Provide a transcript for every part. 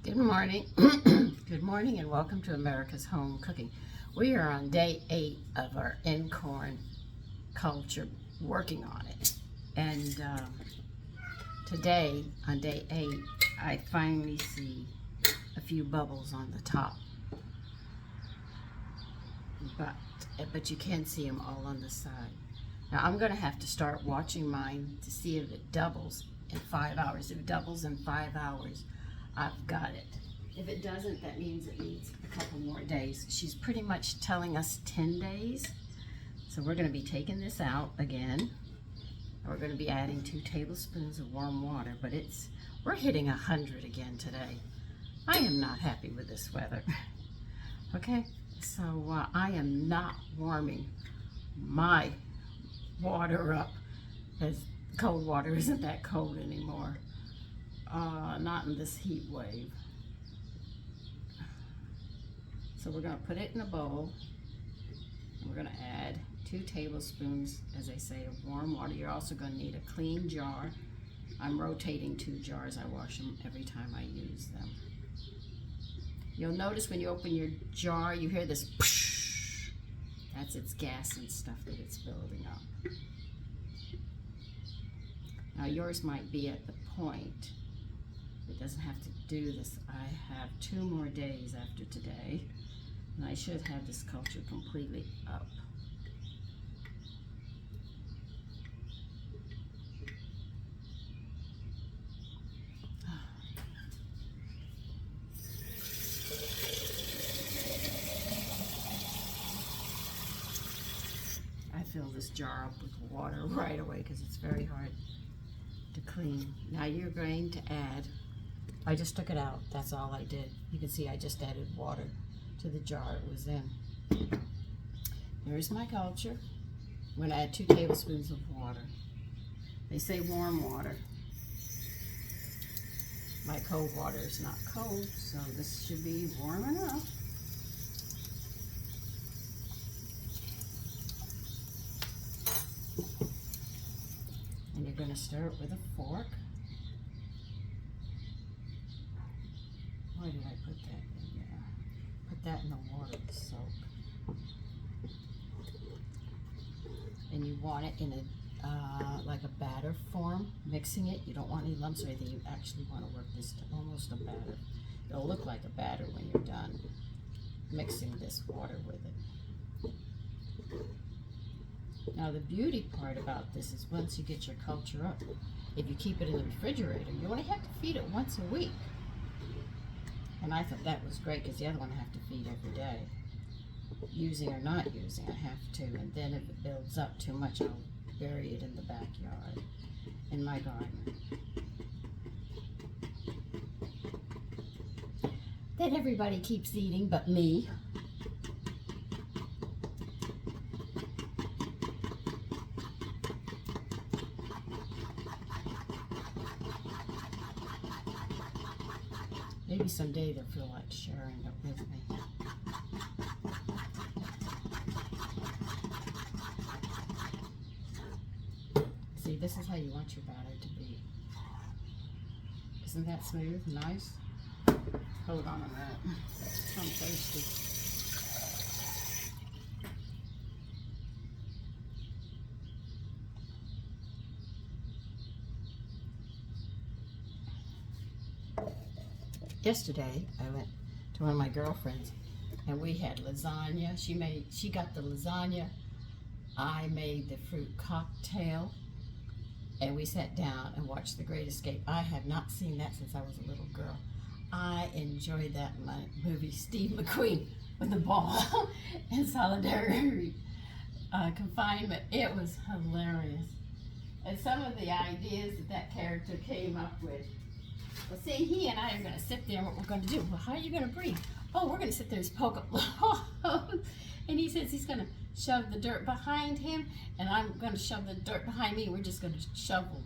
Good morning. Good morning and welcome to America's Home Cooking. We are on day 8 of our Einkorn Culture, working on it. And today, on day 8, I finally see a few bubbles on the top. But you can see them all on the side. Now I'm going to have to start watching mine to see if it doubles in 5 hours. If it doubles in 5 hours, I've got it. If it doesn't, that means it needs a couple more days. She's pretty much telling us 10 days. So we're going to be taking this out again. We're going to be adding 2 tablespoons of warm water, but we're hitting 100 again today. I am not happy with this weather. Okay, so I am not warming my water up, as cold water isn't that cold anymore. Not in this heat wave. So we're going to put it in a bowl. And we're going to add 2 tablespoons, as I say, of warm water. You're also going to need a clean jar. I'm rotating 2 jars. I wash them every time I use them. You'll notice when you open your jar, you hear this psh. That's its gas and stuff that it's building up. Now yours might be at the point. It doesn't have to do this. I have 2 more days after today, and I should have this culture completely up. I fill this jar up with water right away because it's very hard to clean. Now you're going to add, I just took it out, that's all I did. You can see I just added water to the jar it was in. Here's my culture. I'm going to add 2 tablespoons of water. They say warm water. My cold water is not cold, so this should be warm enough. And you're going to stir it with a fork. Why did I put that in there? Put that in the water to soak. And you want it in a like a batter form, mixing it. You don't want any lumps or anything. You actually want to work this to almost a batter. It'll look like a batter when you're done mixing this water with it. Now the beauty part about this is once you get your culture up, if you keep it in the refrigerator, you only have to feed it once a week. And I thought that was great because the other one I have to feed every day. Using or not using, I have to. And then if it builds up too much, I'll bury it in the backyard, in my garden. Then everybody keeps eating but me. Maybe someday they'll feel like sharing it with me. See, this is how you want your batter to be. Isn't that smooth and nice? Hold on a minute. I'm thirsty. Yesterday, I went to one of my girlfriends, and we had lasagna. She got the lasagna. I made the fruit cocktail, and we sat down and watched The Great Escape. I have not seen that since I was a little girl. I enjoyed that movie. Steve McQueen with the ball in solitary confinement. It was hilarious. And some of the ideas that character came up with. Well, see, he and I are going to sit there and what we're going to do. Well, how are you going to breathe? Oh, we're going to sit there and poke up. And he says he's going to shove the dirt behind him, and I'm going to shove the dirt behind me. We're just going to shovel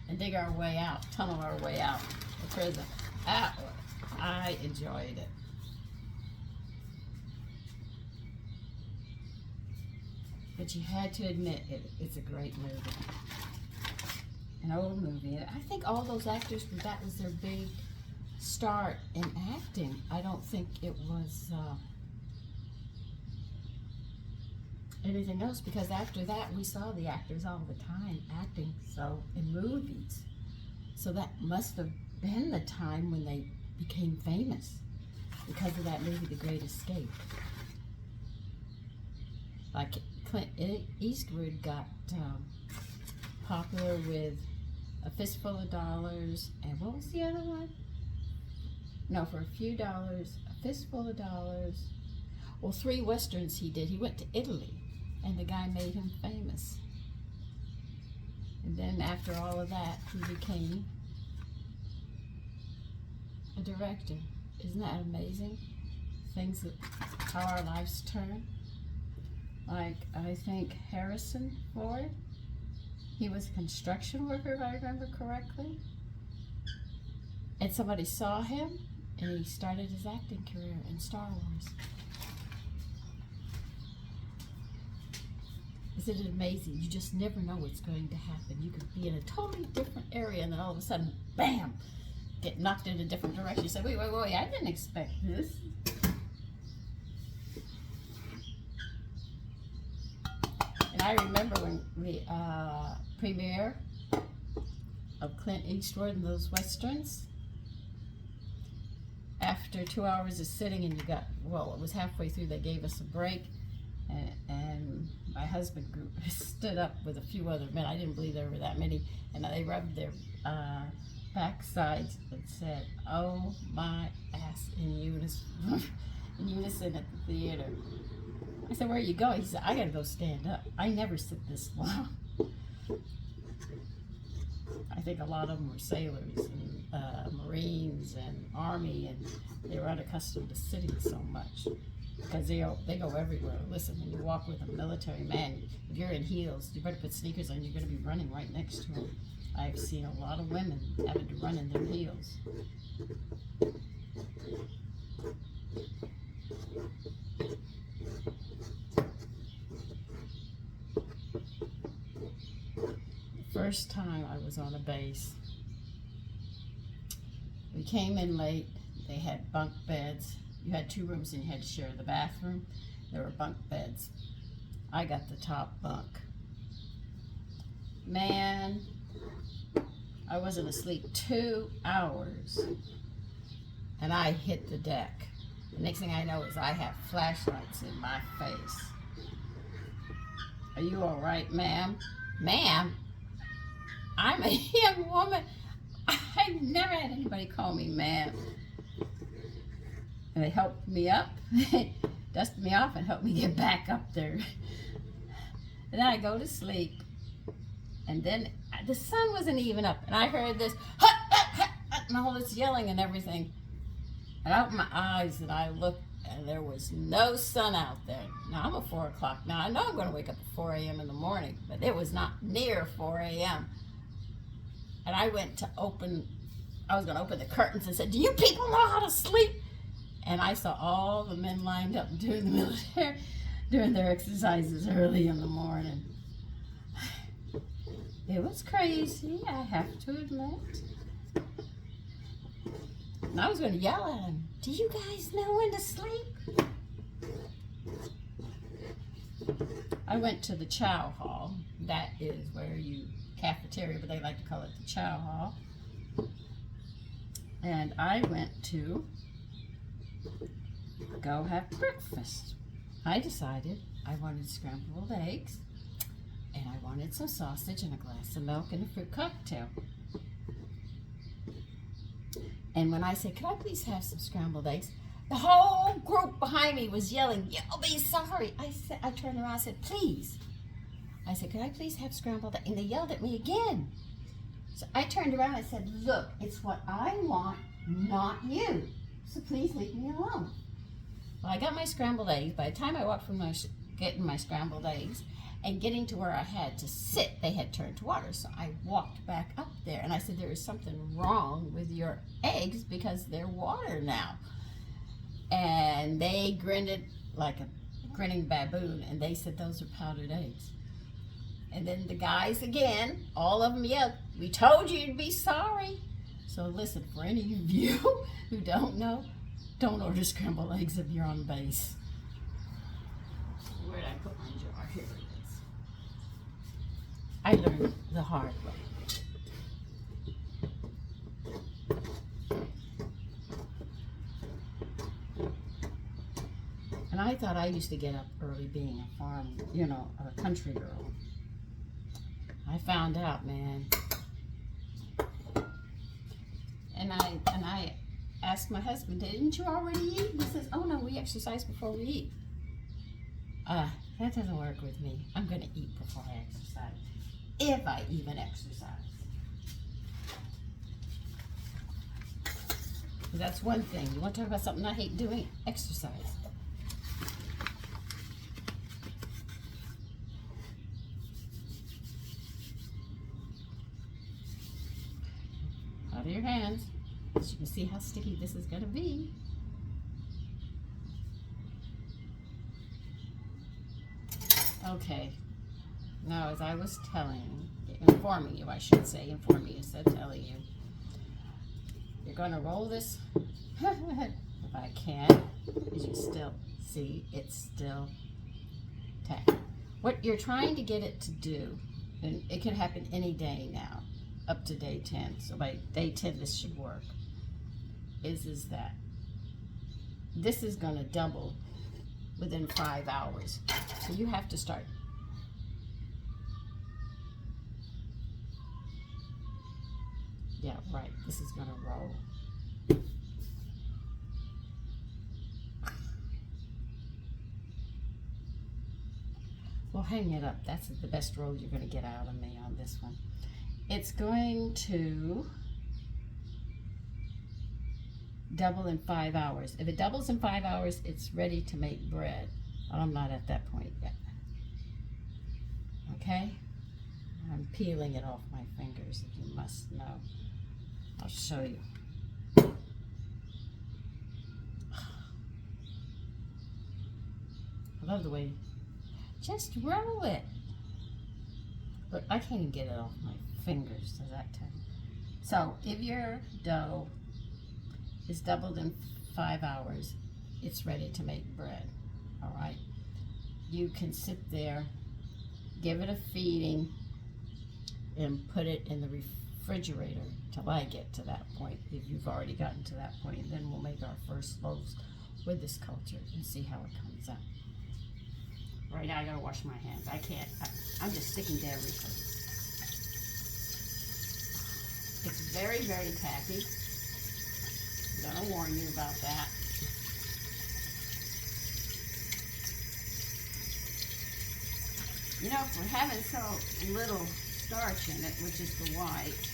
and dig our way out, tunnel our way out of prison. I enjoyed it. But you had to admit it's a great movie. An old movie. I think all those actors, that was their big start in acting. I don't think it was anything else, because after that we saw the actors all the time acting so in movies. So that must have been the time when they became famous because of that movie, The Great Escape. Like Clint Eastwood got popular with A Fistful of Dollars, and what was the other one? No, For a Few Dollars, A Fistful of Dollars. Well, 3 westerns he did. He went to Italy, and the guy made him famous. And then after all of that, he became a director. Isn't that amazing? Things that, how our lives turn. Like, I think Harrison Ford, he was a construction worker, if I remember correctly. And somebody saw him, and he started his acting career in Star Wars. Isn't it amazing? You just never know what's going to happen. You could be in a totally different area, and then all of a sudden, bam, get knocked in a different direction. You say, wait, I didn't expect this. And I remember when the premiere of Clint Eastwood and those westerns, after 2 hours of sitting, and you got, well, it was halfway through, they gave us a break, and my husband stood up with a few other men. I didn't believe there were that many, and they rubbed their backsides and said, "Oh my ass," in unison at the theater. I said, "Where are you going?" He said, "I gotta go stand up. I never sit this long." I think a lot of them were sailors and Marines and Army, and they were unaccustomed to sitting so much because they go everywhere. Listen, when you walk with a military man, if you're in heels, you better put sneakers on. You're going to be running right next to him. I've seen a lot of women having to run in their heels. First time I was on a base, we came in late. They had bunk beds. You had 2 rooms and you had to share the bathroom. There were bunk beds. I got the top bunk. Man, I wasn't asleep 2 hours, and I hit the deck. The next thing I know is I have flashlights in my face. "Are you all right, ma'am?" "Ma'am? I'm a young woman. I've never had anybody call me ma'am." And they helped me up, dusted me off, and helped me get back up there. And then I go to sleep, and then the sun wasn't even up, and I heard this, hut, hut, hut, hut, and all this yelling and everything. And I opened my eyes, and I looked, and there was no sun out there. Now, I'm at 4 o'clock. Now, I know I'm going to wake up at 4 a.m. in the morning, but it was not near 4 a.m. And I went to I was going to open the curtains and said, "Do you people know how to sleep?" And I saw all the men lined up doing the military, doing their exercises early in the morning. It was crazy, I have to admit. And I was going to yell at them, "Do you guys know when to sleep?" I went to the chow hall. That is where cafeteria, but they like to call it the chow hall. And I went to go have breakfast. I decided I wanted scrambled eggs, and I wanted some sausage and a glass of milk and a fruit cocktail. And when I said, "Could I please have some scrambled eggs?" the whole group behind me was yelling, "You'll be sorry." I turned around and said, "Please." I said, "Could I please have scrambled eggs?" And they yelled at me again. So I turned around and I said, "Look, it's what I want, not you. So please leave me alone." Well, I got my scrambled eggs. By the time I walked from getting my scrambled eggs and getting to where I had to sit, they had turned to water. So I walked back up there and I said, "There is something wrong with your eggs because they're water now." And they grinned like a grinning baboon, and they said, "Those are powdered eggs." And then the guys again, all of them yelled, "We told you to be sorry." So listen, for any of you who don't know, don't order scrambled eggs if you're on base. Where did I put my jar? Here it is. I learned the hard way. And I thought I used to get up early being a farm, a country girl. I found out, man. And I asked my husband, didn't you already eat? He says, oh no, we exercise before we eat. That doesn't work with me. I'm going to eat before I exercise. If I even exercise. That's one thing. You want to talk about something I hate doing? Exercise. Out of your hands. So you can see how sticky this is going to be. Okay. Now, as I was informing you, I should say, informing you instead of telling you, you're going to roll this, if I can, as you still see, it's still tacky. What you're trying to get it to do, and it can happen any day now, up to day 10, so by day 10 this should work, is that this is going to double within 5 hours. So you have to start. Yeah, right. This is going to roll. Well, hang it up. That's the best roll you're going to get out of me on this one. It's going to double in 5 hours. If it doubles in 5 hours, it's ready to make bread. Well, I'm not at that point yet. Okay? I'm peeling it off my fingers, if you must know. I'll show you. I love the way, just roll it. Look, I can't even get it off my fingers, does that tell you? So, if your dough is doubled in 5 hours, it's ready to make bread, all right? You can sit there, give it a feeding, and put it in the refrigerator till I get to that point, if you've already gotten to that point. And then we'll make our first loaves with this culture and see how it comes out. Right now I gotta wash my hands. I can't, I'm just sticking to everything. It's very, very tacky. I'm gonna warn you about that. You know, if we're having so little starch in it, which is the white,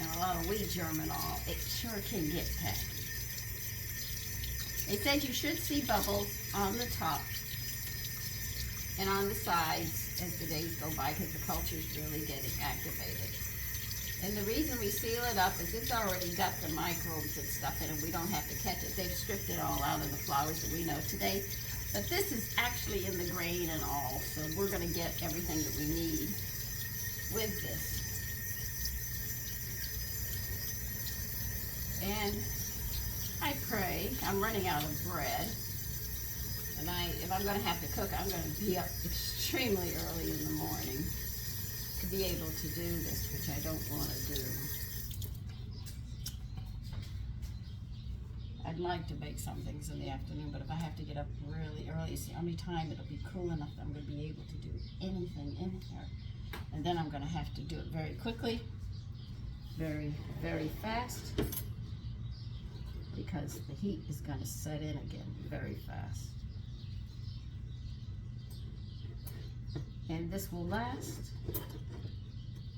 and a lot of wheat germ and all, it sure can get tacky. They said you should see bubbles on the top and on the sides as the days go by, because the culture is really getting activated. And the reason we seal it up is it's already got the microbes and stuff in it. We don't have to catch it. They've stripped it all out of the flours that we know today. But this is actually in the grain and all, so we're going to get everything that we need with this. And I pray, I'm running out of bread, and if I'm going to have to cook, I'm going to be up extremely early in the morning to be able to do this, which I don't want to do. I'd like to bake some things in the afternoon, but if I have to get up really early, see how many time it'll be cool enough that I'm going to be able to do anything in here. And then I'm going to have to do it very quickly, very, very fast, because the heat is going to set in again very fast. And this will last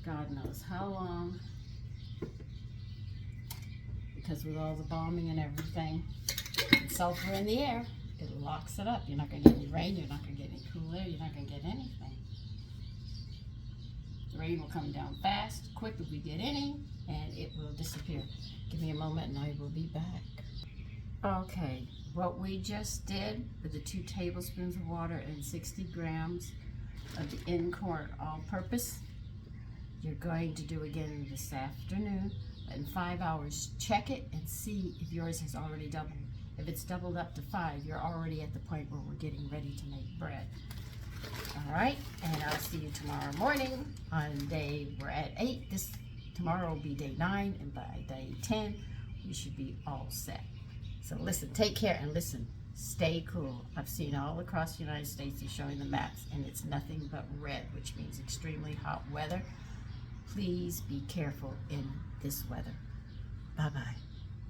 God knows how long, because with all the bombing and everything, and sulfur in the air, it locks it up. You're not going to get any rain, you're not going to get any cool air, you're not going to get anything. The rain will come down fast, quick if we get any, and it will disappear. Give me a moment and I will be back. Okay, what we just did with the 2 tablespoons of water and 60 grams of the Einkorn all-purpose You're going to do again this afternoon. In 5 hours, check it and see if yours has already doubled. If it's doubled up to 5, you're already at the point where we're getting ready to make bread. All right, and I'll see you tomorrow morning on we're at 8. Tomorrow will be day 9, and by day 10, we should be all set. So listen, take care, and listen, stay cool. I've seen all across the United States, they're showing the maps, and it's nothing but red, which means extremely hot weather. Please be careful in this weather. Bye-bye.